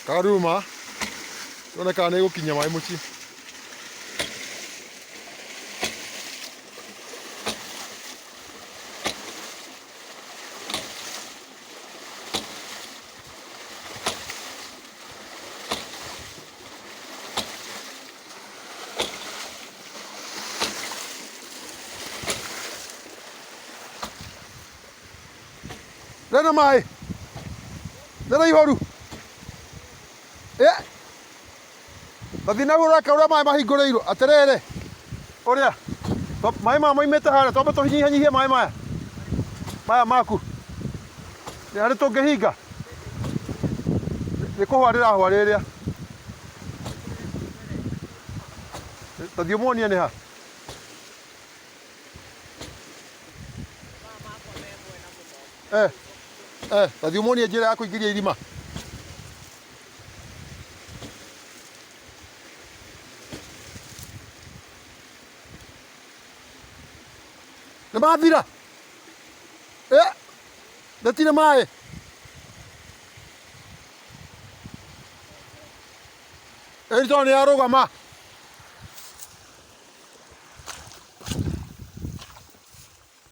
Karuma. Tuonekana nĩ gũkinya maĩ mũciĩ. Rena maĩ. Rena ihoru. Tathi na ũreka ũrĩa maĩ mahingũrĩirwo. Atĩrĩrĩ. Ũrĩa. Maĩ maya moimĩte harĩa. Twambe tũhinyihanyihie maĩ maya. Maya maku. Nĩ harĩ tũngĩhinga. Nĩ kũhũa ndĩrahũa rĩrĩa. Tathi ũmuonie nĩ ha. Tathi ũmuonie njĩra ya kũingĩria irima. Nĩ mathira. Ndetirĩ maĩ. Ĩrĩ tondũ nĩ arũgama.